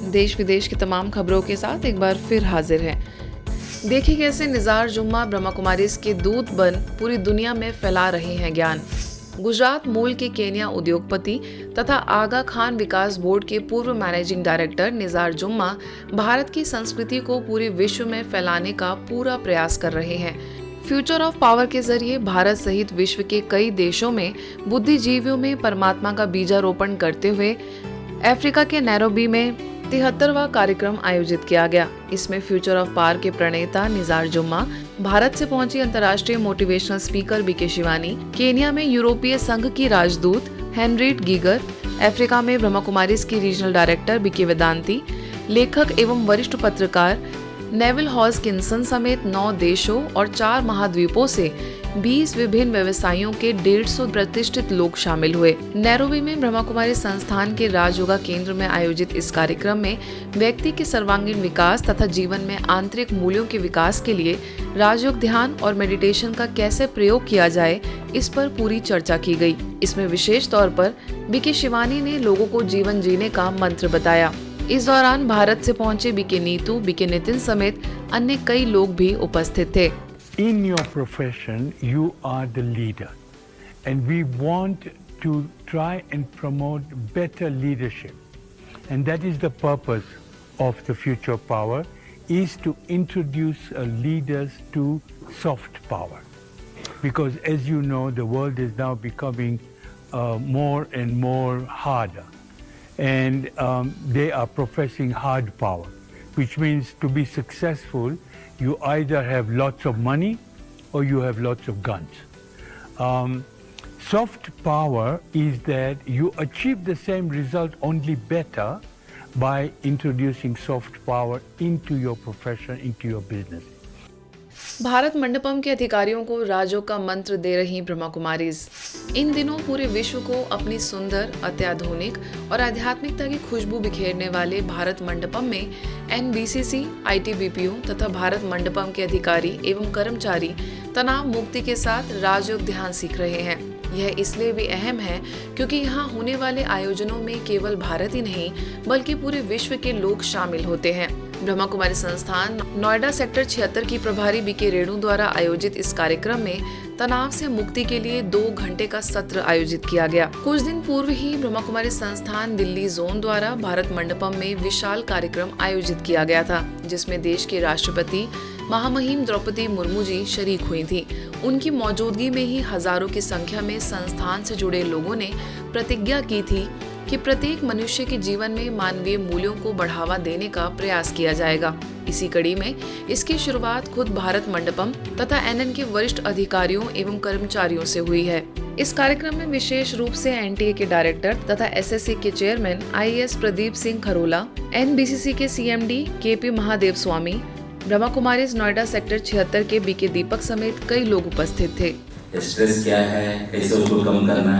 देश विदेश की तमाम खबरों के साथ एक बार फिर हाजिर हैं। देखिए कैसे निज़ार जुम्मा ब्रह्मा कुमारीज के दूत बन पूरी दुनिया में फैला रहे हैं ज्ञान। गुजरात मूल के केनिया उद्योगपति तथा आगा खान विकास बोर्ड के पूर्व मैनेजिंग डायरेक्टर निज़ार जुम्मा भारत की संस्कृति को पूरे विश्व में फैलाने का पूरा प्रयास कर रहे हैं। फ्यूचर ऑफ पावर के जरिए भारत सहित विश्व के कई देशों में बुद्धिजीवियों में परमात्मा का बीजारोपण करते हुए अफ्रीका के नैरोबी में 73वां कार्यक्रम आयोजित किया गया। इसमें फ्यूचर ऑफ पावर के प्रणेता निज़ार जुम्मा, भारत से पहुंची अंतर्राष्ट्रीय motivational speaker BK Shivani, Kenya में यूरोपीय संघ की राजदूत हेनरिट गीगर, अफ्रीका में ब्रह्मा कुमारीज की रीजनल डायरेक्टर बीके वेदांती, लेखक एवं वरिष्ठ पत्रकार नेविल हॉजकिंसन समेत 9 देशों और 4 महाद्वीपों से 20 विभिन्न व्यवसायियों के 150 प्रतिष्ठित लोग शामिल हुए। नैरोबी में ब्रह्मा कुमारी संस्थान के राजयोगा केंद्र में आयोजित इस कार्यक्रम में व्यक्ति के सर्वांगीण विकास तथा जीवन में आंतरिक मूल्यों के विकास के लिए राजयोग ध्यान और मेडिटेशन का कैसे प्रयोग किया जाए, इस पर पूरी चर्चा की गई। इसमें विशेष तौर पर बीके शिवानी ने लोगों को जीवन जीने का मंत्र बताया। इस दौरान भारत से पहुंचे बीके नीतू, बीके नितिन समेत अन्य कई लोग भी उपस्थित थे। In your profession, you are the leader, and we want to try and promote better leadership, and that is the purpose of the Future Power, is to introduce leaders to soft power, because as you know, the world is now becoming more and more harder, and they are professing hard power, which means to be successful you either have lots of money or you have lots of guns. Soft power is that you achieve the same result only better by introducing soft power into your profession, into your business. Bharat Mandapam के अधिकारियों को राजयोग का मंत्र दे रही ब्रह्मा कुमारीज इन दिनों पूरे विश्व को अपनी सुंदर, अत्याधुनिक और आध्यात्मिकता की खुशबू बिखेरने वाले भारत मंडपम में एनबीसीसी, आईटीबीपीओ तथा भारत मंडपम के अधिकारी एवं कर्मचारी तनाव मुक्ति के साथ राजयोग ध्यान सीख रहे हैं। यह इसलिए भी अहम है क्योंकि यहाँ होने वाले आयोजनों में केवल भारत ही नहीं बल्कि पूरे विश्व के लोग शामिल होते हैं। ब्रह्मा कुमारी संस्थान नोएडा सेक्टर 76 की प्रभारी बीके रेणु द्वारा आयोजित इस कार्यक्रम में तनाव से मुक्ति के लिए 2 घंटे का सत्र आयोजित किया गया। कुछ दिन पूर्व ही ब्रह्मा कुमारी संस्थान दिल्ली जोन द्वारा भारत मंडपम में विशाल कार्यक्रम आयोजित किया गया था, जिसमें देश के राष्ट्रपति महामहिम द्रौपदी मुर्मू जी शरीक हुई थी। उनकी मौजूदगी में ही हजारों की संख्या में संस्थान से जुड़े लोगों ने प्रतिज्ञा की थी कि प्रत्येक मनुष्य के जीवन में मानवीय मूल्यों को बढ़ावा देने का प्रयास किया जाएगा। इसी कड़ी में इसकी शुरुआत खुद भारत मंडपम तथा एनएन के वरिष्ठ अधिकारियों एवं कर्मचारियों से हुई है। इस कार्यक्रम में विशेष रूप से एनटीए के डायरेक्टर तथा एसएससी के chairman IAS Pradeep Singh Kharola, NBCC के सीएमडी केपी महादेव स्वामी, ब्रह्मा कुमारीज नोएडा सेक्टर 76 के बीके दीपक समेत कई लोग उपस्थित थे। स्ट्रेस क्या है, कैसे उसको कम करना,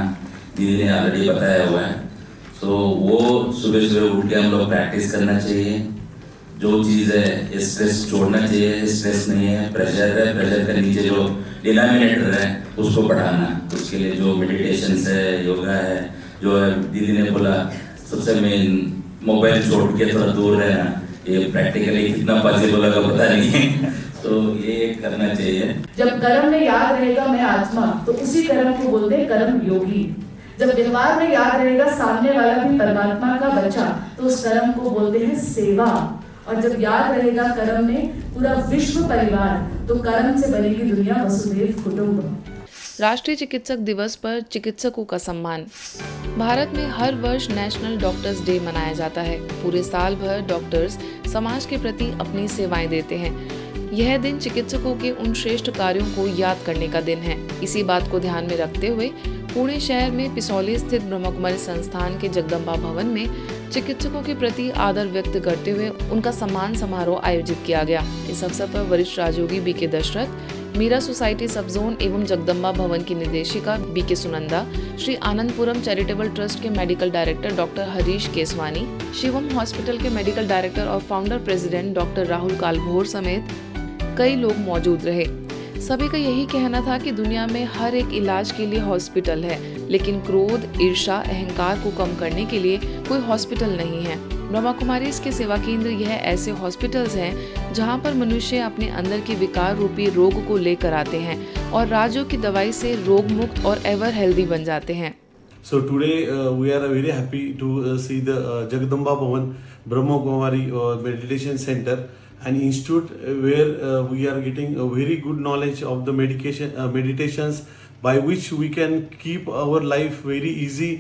दीदी ने ऑलरेडी बताया हुआ है। तो वो सुबह सुबह उठ के हम लोग प्रैक्टिस करना चाहिए। जो चीज़ है स्ट्रेस छोड़ना चाहिए। स्ट्रेस नहीं है, प्रेशर है, प्रेशर के नीचे जो डिनोमिनेटर है उसको बढ़ाना। उसके लिए जो मेडिटेशन है, योगा है, जो है दीदी ने बोला सबसे मेन मोबाइल छोड़ के थोड़ा दूर रहना। ये प्रैक्टिकली कितना पॉसिबल होगा पता नहीं तो ये करना चाहिए। जब कर्म में याद रहेगा मैं आत्मा, तो उसी कर्म को बोलते हैं कर्म योगी। जब व्यवहार में याद रहेगा सामने वाला भी परमात्मा का बच्चा, तो उस कर्म को बोलते हैं सेवा। और जब याद रहेगा कर्म में पूरा विश्व परिवार, तो कर्म से बनेगी दुनिया वसुदेव कुटुंब। राष्ट्रीय चिकित्सक दिवस पर चिकित्सकों का सम्मान। भारत में हर वर्ष नेशनल डॉक्टर्स डे मनाया जाता है। पूरे साल भर डॉक्टर्स समाज के प्रति अपनी सेवाएं देते हैं। यह दिन चिकित्सकों के उन श्रेष्ठ कार्यों को याद करने का दिन है। इसी बात को ध्यान में रखते हुए पुणे शहर में पिसौली स्थित ब्रह्मा कुमारी संस्थान के जगदम्बा भवन में चिकित्सकों के प्रति आदर व्यक्त करते हुए उनका सम्मान समारोह आयोजित किया गया। इस अवसर पर वरिष्ठ राजयोगी बीके दशरथ, मीरा सोसाइटी सब जोन एवं जगदम्बा भवन की निदेशिका BK Sunanda, Shri Anandpuram charitable trust के medical director doctor Harish Keswani, Shivam hospital के मेडिकल डायरेक्टर और founder president doctor Rahul Kalbhor समेत कई लोग मौजूद रहे। सभी का यही कहना था कि दुनिया में हर एक इलाज के लिए हॉस्पिटल है, लेकिन क्रोध, ईर्ष्या, अहंकार को कम करने के लिए कोई हॉस्पिटल नहीं है। ब्रह्मा कुमारीज के सेवा केंद्र यह ऐसे हॉस्पिटल्स हैं जहां पर मनुष्य अपने अंदर के विकार रूपी रोग को लेकर आते हैं और राजों की दवाई से रोग मुक्त और एवर हेल्दी बन जाते हैं। So today we are very happy to see the Jagadamba Bhavan Brahma Kumari Meditation Center, an institute where we are getting a very good knowledge of the meditations by which we can keep our life very easy.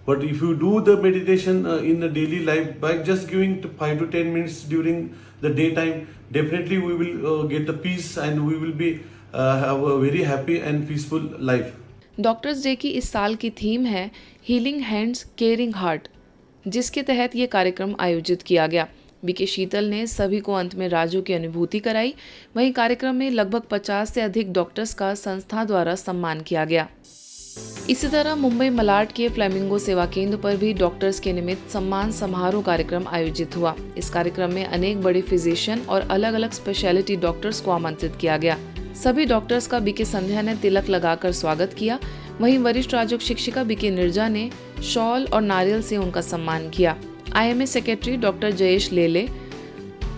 But if you do the meditation in the daily life by just giving 5 to 10 minutes during the daytime, definitely we will get the peace and we will be have a very happy and peaceful life. Doctors day की इस साल की theme है healing hands caring heart, जिसके तहत ये कार्यक्रम आयोजित किया गया। बीके शीतल ने सभी को अंत में राजों की अनुभूति कराई। वहीं कार्यक्रम में लगभग 50 से अधिक डॉक्टर्स का संस्था द्वारा सम्मान किया गया। इसी तरह मुंबई मलाड के फ्लेमिंगो सेवा केंद्र पर भी डॉक्टर्स के निमित्त सम्मान समारोह कार्यक्रम आयोजित हुआ। इस कार्यक्रम में अनेक बड़े फिजिशियन और अलग अलग स्पेशलिटी डॉक्टर्स को आमंत्रित किया गया। सभी डॉक्टर्स का बीके संध्या ने तिलक लगाकर स्वागत किया। वहीं वरिष्ठ राजयोग शिक्षिका बीके निर्जा ने शॉल और नारियल से उनका सम्मान किया। IMA secretary doctor Jayesh Lele,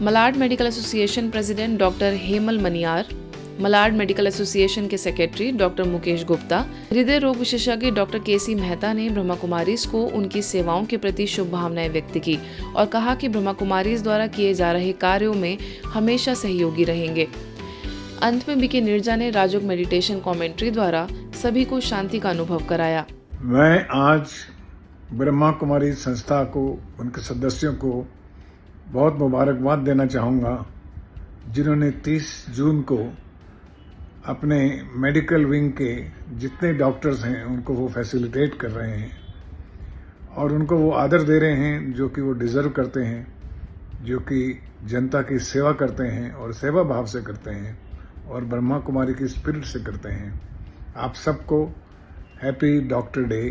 Malad medical association president doctor Hemal Maniyar, Malad medical association के सेक्रेटरी डॉक्टर मुकेश गुप्ता, हृदय रोग विशेषज्ञ डॉक्टर केसी मेहता ने ब्रह्मा कुमारीज को उनकी सेवाओं के प्रति शुभकामनाएं व्यक्त की और कहा कि ब्रह्मा कुमारीज द्वारा किए जा रहे कार्यों में हमेशा सहयोगी रहेंगे। अंत में बीके निर्जा ने राजयोग मेडिटेशन कमेंट्री द्वारा सभी को शांति का अनुभव कराया। मैं आज ब्रह्मा कुमारी संस्था को, उनके सदस्यों को बहुत मुबारकबाद देना चाहूँगा, जिन्होंने 30 जून को अपने मेडिकल विंग के जितने डॉक्टर्स हैं उनको वो फैसिलिटेट कर रहे हैं और उनको वो आदर दे रहे हैं जो कि वो डिज़र्व करते हैं, जो कि जनता की सेवा करते हैं और सेवा भाव से करते हैं और ब्रह्मा कुमारी की स्पिरिट से करते हैं। आप सबको happy doctor day,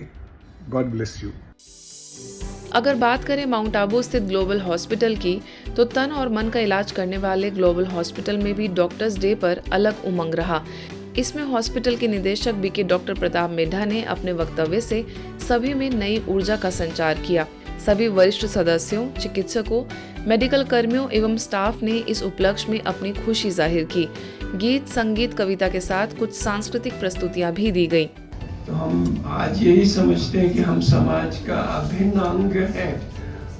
God bless you. अगर बात करें माउंट आबू स्थित ग्लोबल हॉस्पिटल की, तो तन और मन का इलाज करने वाले ग्लोबल हॉस्पिटल में भी डॉक्टर्स डे पर अलग उमंग रहा। इसमें हॉस्पिटल के निदेशक बीके डॉक्टर प्रताप मेढा ने अपने वक्तव्य से सभी में नई ऊर्जा का संचार किया। सभी वरिष्ठ सदस्यों, चिकित्सकों, मेडिकल कर्मियों एवं स्टाफ ने इस उपलक्ष्य में अपनी खुशी जाहिर की। गीत, संगीत, कविता के साथ कुछ सांस्कृतिक प्रस्तुतियां भी दी गई। तो हम आज यही समझते हैं कि हम समाज का अभिन्न अंग हैं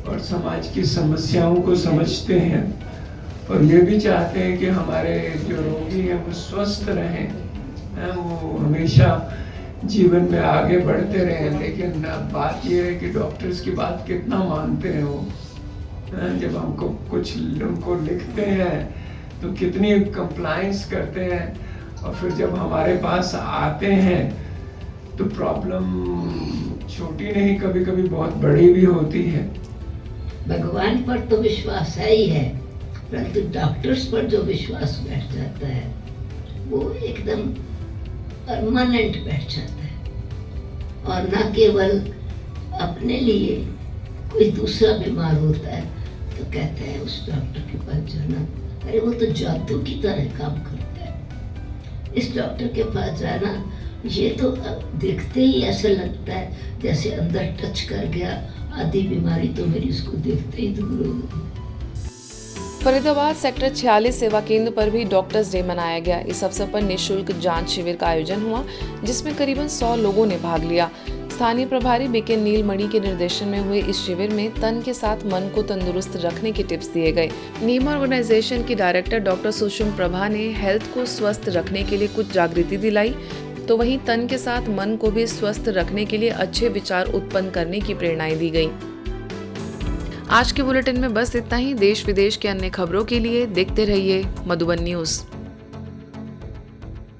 और समाज की समस्याओं को समझते हैं और ये भी चाहते हैं कि हमारे जो रोगी हैं वो स्वस्थ रहें, वो हमेशा जीवन में आगे बढ़ते रहें। लेकिन बात ये है कि डॉक्टर्स की बात कितना मानते हैं वो। जब हमको कुछ उनको लिखते हैं तो कितनी कंप्लायंस करते हैं और फिर जब हमारे पास आते हैं तो प्रॉब्लम छोटी नहीं, कभी कभी बहुत बड़ी भी होती है। भगवान पर तो विश्वास है ही है, परंतु डॉक्टर्स पर जो विश्वास बैठ जाता है वो एकदम परमानेंट बैठ जाता है और न केवल अपने लिए, कोई दूसरा बीमार होता है तो कहते हैं उस डॉक्टर के पास जाना, अरे वो तो जादू की तरह काम करता है। इस डॉक्टर के पास जाना, ये तो देखते ही ऐसा लगता है जैसे अंदर टच कर गया, आधी बीमारी तो मेरी उसको देखते ही दूर हो गई। फरीदाबाद सेक्टर 46 सेवा केंद्र पर भी डॉक्टर्स डे मनाया गया। इस अवसर पर निःशुल्क जांच शिविर का आयोजन हुआ, जिसमें करीबन 100 लोगों ने भाग लिया। स्थानीय प्रभारी बीके नीलमणि के निर्देशन में हुए इस शिविर में तन के साथ मन को तंदुरुस्त रखने के टिप्स दिए गए। नीम ऑर्गेनाइजेशन की डायरेक्टर डॉक्टर सुषम प्रभा ने हेल्थ को स्वस्थ रखने के लिए कुछ जागृति दिलाई, तो वहीं तन के साथ मन को भी स्वस्थ रखने के लिए अच्छे विचार उत्पन्न करने की प्रेरणाएं दी गई। आज के बुलेटिन में बस इतना ही। देश विदेश के अन्य खबरों के लिए देखते रहिए मधुबन न्यूज।